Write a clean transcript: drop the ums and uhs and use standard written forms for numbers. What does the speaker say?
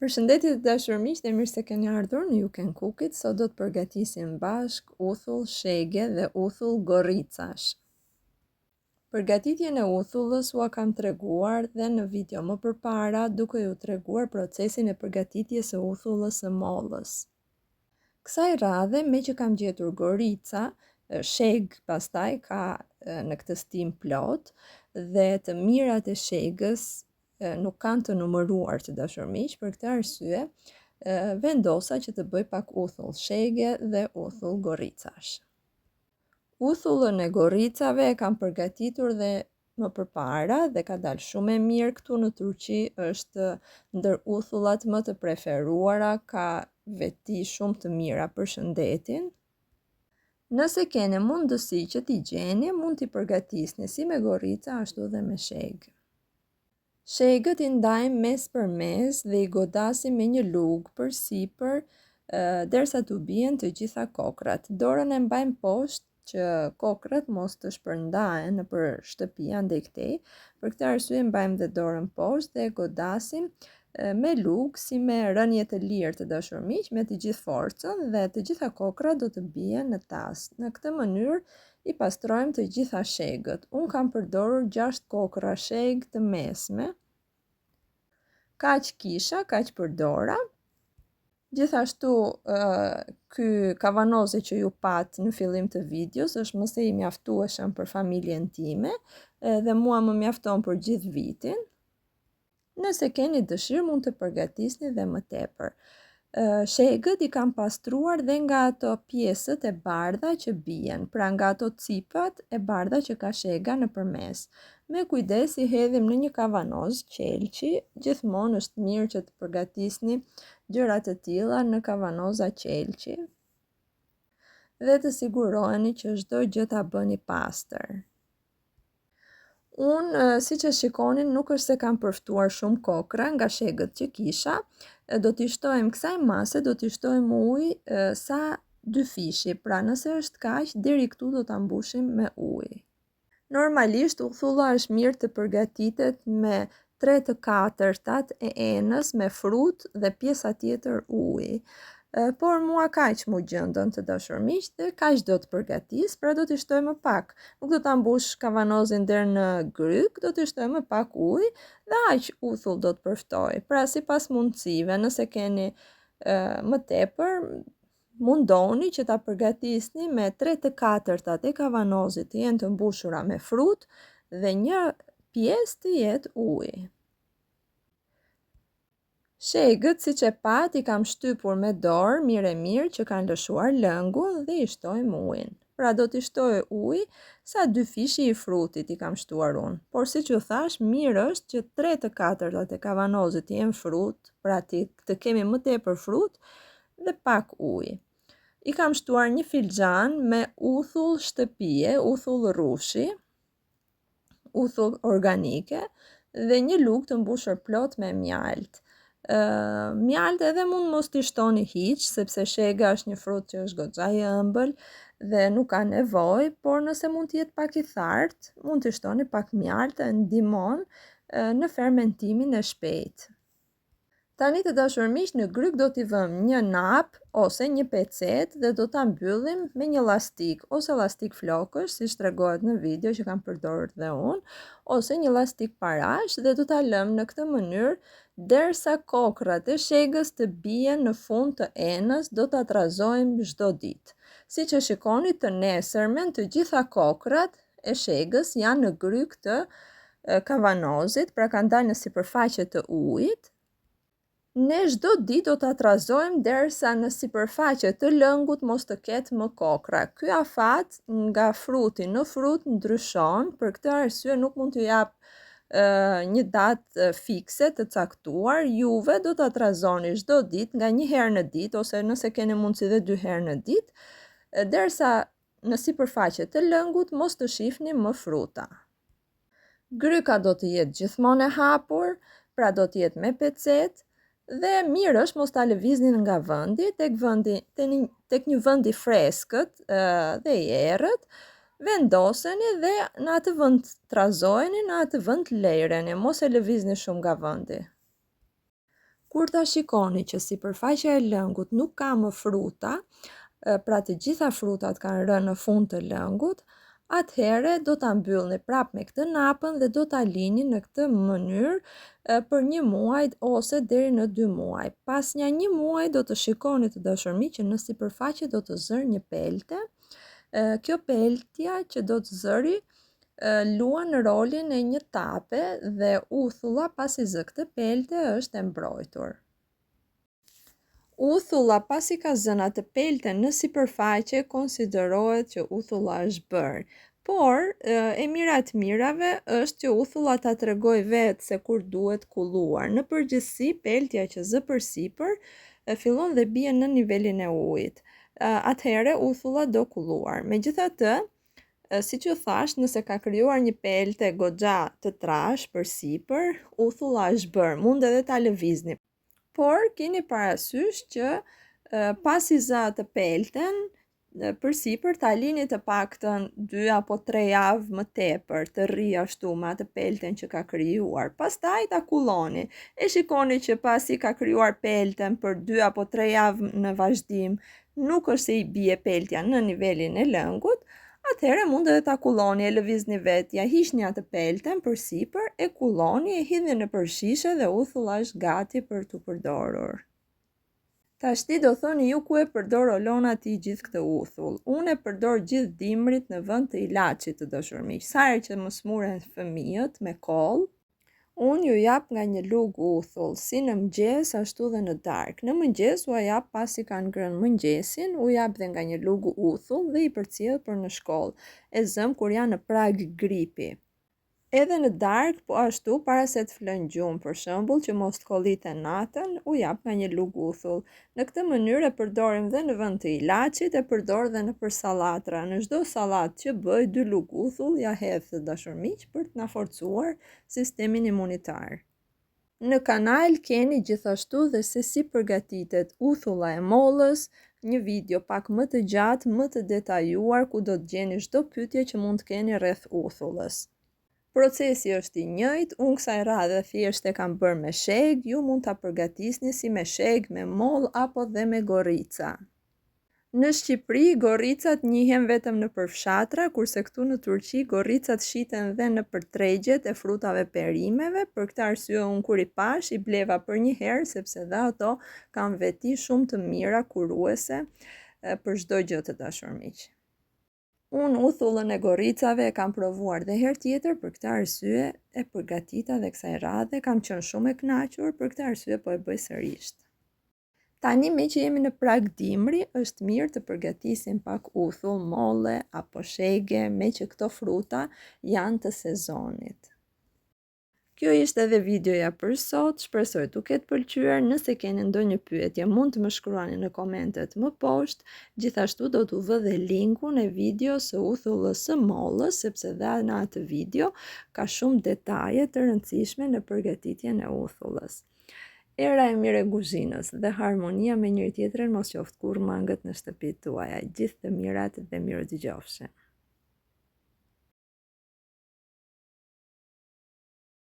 Përshëndetje të dashur miq, dhe mirë se keni ardhur në You Can Cook It. Sot do të përgatisim bashk uthull, shege dhe uthull gorricash. Përgatitjen e uthullës ua kam treguar dhe në video më përpara, duke ju treguar procesin e përgatitjes së uthullës së mollës. Kësaj radhe, me që kam gjetur gorrica, sheg pastaj ka në këtë stim plot dhe të mirat e shegës nuk kanë të numëruar të dashur miq, për këtë arsye vendosa që të bëj pak uthull shege dhe uthull gorricash. Uthullën e gorricave e kam përgatitur dhe më përpara dhe ka dalë shumë e mirë. Këtu në Turqi është ndër uthullat më të preferuara, ka veti shumë të mira për shëndetin. Nëse keni mundësi që t'i gjeni, mund t'i përgatisni si me gorrica ashtu dhe me shegë. Shegët i ndajmë mes për mes dhe i godasim me një lugë për sipër derisa t'u bien të gjitha kokrat. Dorën e mbajmë poshtë që kokrat mos të shpërndahen nëpër shtëpi andej këtej. Për këtë arsye mbajmë dhe dorën poshtë dhe godasim me lugë si me rënje të lirë të dashur miq, me të gjithë forcën dhe të gjitha kokrat do të bien në tas. Në këtë mënyrë i pastrojmë të gjitha shegët. Unë kam përdorur 6 kokra shegë të mesme. Kaq kisha, kaq përdora. Gjithashtu, ky kavanozi që ju pat në fillim të videos është mëse i mjaftueshëm për familjen time dhe mua më mjafton për gjithë vitin. Nëse keni dëshirë, mund të përgatisni dhe më tepër. Shegët i kam pastruar dhe nga ato pjesët e bardha që bien, pra nga ato cipat e bardha që ka shega në përmes. Me kujdes i hedhim në një kavanoz qelçi, gjithmonë është mirë që të përgatisni gjërat të tilla në kavanoza qelçi dhe të siguroheni që çdo gjë ta bëni pastër. Unë, si që shikonin, nuk është se kam përftuar shumë kokra nga shegët që kisha, do t'i shtojmë kësaj mase, do t'i shtojmë ujë sa 2 fishi, pra nëse është kaq, deri këtu do ta mbushim me ujë. Normalisht, uthulla është mirë të përgatitet me 3/4 e enës me frutë dhe pjesa tjetër ujë. Por mua kaq mu gjëndën të dashur miq dhe kaq do të përgatis, pra do t'i shtoj më pak. Nuk do ta mbush kavanozin deri në gryk, do t'i shtoj më pak ujë dhe aq uthull do të përftoj. Pra sipas mundësive, nëse keni më tepër, mundoni që ta përgatisni me 3/4 e kavanozit të jenë të mbushura me frutë dhe një pjesë të jetë ujë. Shegët, si që pat, i kam shtypur me dorë mirë që kanë lëshuar lëngun dhe i shtojmë ujin. Pra do t'i shtoj ujë sa 2 fishi i frutit i kam shtuar unë. Por si që thash, mirë është që 3/4 e kavanozit jenë frutë, pra të kemi më tepër frutë dhe pak ujë. I kam shtuar një filxhan me uthull shtëpie, uthull rrushi, uthull organike dhe një lugë të mbushur plot me mjaltë. Mjaltë edhe mund mos t'i shtoni hiç, sepse shega është një frutë që është goxha i ëmbël dhe nuk ka nevojë, por nëse mund të jetë pak i thartë, mund t'i shtoni pak mjaltë, ndihmon në fermentimin e shpejtë. Tani të dashur miq, në gryk do t'i vëmë një nap ose një pecet dhe do ta mbyllim me një lastik, ose lastik flokësh, siç tregohet në video që kam përdorur dhe unë, ose një lastik parash dhe do ta lëmë në këtë mënyrë derisa kokrat e shegës të bien në fund të enës, do ta trazojmë çdo ditë. Siç e shikoni, të nesërmen të gjitha kokrat e shegës janë në gryk të kavanozit, pra kanë dalë në sipërfaqe të ujit. Ne çdo ditë do ta trazojmë derisa në sipërfaqe të lëngut mos të ketë më kokra. Ky afat nga fruti në frut ndryshon, për këtë arsye nuk mund t'ju jap një datë fikse të caktuar. Juve do ta trazoni çdo ditë, nga 1 herë në ditë ose nëse keni mundësi dhe 2 herë në ditë, derisa në sipërfaqe të lëngut mos të shihni më fruta. Gryka do të jetë gjithmonë e hapur, pra do të jetë me pecet. Dhe mirë është mos ta lëvizni nga vendi, tek një vend i freskët dhe i errët, vendoseni dhe në atë vend trazojeni, në atë vend lejreni, mos e lëvizni shumë nga vendi. Kur ta shikoni që sipërfaqja e lëngut nuk ka më fruta, pra të gjitha frutat kanë rënë në fund të lëngut, atëhere do ta mbyllni prap me këtë napën dhe do ta lini në këtë mënyrë për 1 muaj ose deri në 2 muaj. Pas një muaj do të shikoni të dashur miq që në sipërfaqe do të zërë një pelte. Kjo peltja që do të zëri luan rolin e një tape dhe uthulla pasi zë këtë pelte është e mbrojtur. Uthulla pasi ka zënë atë pelte në sipërfaqe konsiderohet që uthulla është bërë. Por, e mira të mirave është që uthulla ta tregoj vetë se kur duhet kulluar. Në përgjithësi, peltja që zë përsipër fillon dhe bie në nivelin e ujit. Atëhere uthulla do kulluar. Megjithatë, siç ju thash, nëse ka krijuar një pelte goxha të trash përsipër, uthulla është bërë, mund edhe ta lëvizni. Por, keni parasysh që pasi zë atë pelten, përsipër ta lini të paktën 2 apo 3 javë më tepër të rri ashtu me atë pelten që ka krijuar. Pastaj ta kulloni. E shikoni që pasi ka krijuar pelten për 2 apo 3 javë në vazhdim, nuk është se i bie peltja në nivelin e lëngut, atëhere mund edhe ta kulloni, e lëvizni vetë, ja hiqni atë pelten përsipër, e kulloni, e hidhni nëpër shishe dhe uthulla është gati për t'u përdorur. Tashti do thoni ju ku e përdor Olona ti gjithë këtë uthull. Unë e përdor gjithë dimrit në vend të ilaçit të dashur miq. Sa herë që më smuren fëmijët me koll, unë ju jap nga një lugë uthull, si në mëngjes ashtu dhe në darkë. Në mëngjes u jap pasi kanë ngrënë mëngjesin, u jap dhe nga një lugë uthull dhe i përcjell për në shkollë. E zëm kur janë në prag gripi. Edhe në darkë, po ashtu para se të flën gjumë, për shembull, që mos të kolliten natën, u jap nga një lugë uthull. Në këtë mënyrë e përdorim dhe në vend të ilaçit, e përdor dhe nëpër sallatra. Në çdo sallatë që bëj 2 lugë uthull ja hedh të dashur miq për të na forcuar sistemin imunitar. Në kanal keni gjithashtu dhe se si përgatitet uthulla e mollës, një video pak më të gjatë, më të detajuar, ku do të gjeni çdo pyetje që mund të keni rreth uthullës. Procesi është i njëjtë, unë kësaj radhe thjesht e kam bërë me sheg, ju mund ta përgatisni si me sheg, me mollë apo dhe me gorica. Në Shqipëri, goricat njihen vetëm nëpër fshatra, kurse këtu në Turqi goricat shiten dhe nëpër tregjet e frutave perimeve. Për këtë arsye unë kur i pash i bleva për një herë sepse dhe ato kanë veti shumë të mira kuruese për çdo gjë të dashur miq. Unë uthullën e goricave e kam provuar dhe herë tjetër, për këtë arsye e përgatita dhe kësaj radhe kam qenë shumë e kënaqur, për këtë arsye po e bëj sërish. Tani me që jemi në prag dimri, është mirë të përgatisim pak uthull, molle apo shege, me që këto fruta janë të sezonit. Kjo ishte edhe videoja për sot, shpresoj t'u ketë pëlqyer. Nëse keni ndonjë pyetje mund të më shkruani në komentet më poshtë, gjithashtu do t'u vë dhe linkun e videos së uthullës së mollës, sepse dhe në atë video ka shumë detaje të rëndësishme në përgatitjen e uthullës. Era e mirë e kuzhinës dhe harmonia me njëri tjetrin mos qoftë kurrë mangët në shtëpitë tuaja. Gjithë të mirat dhe mirë dëgjofshi.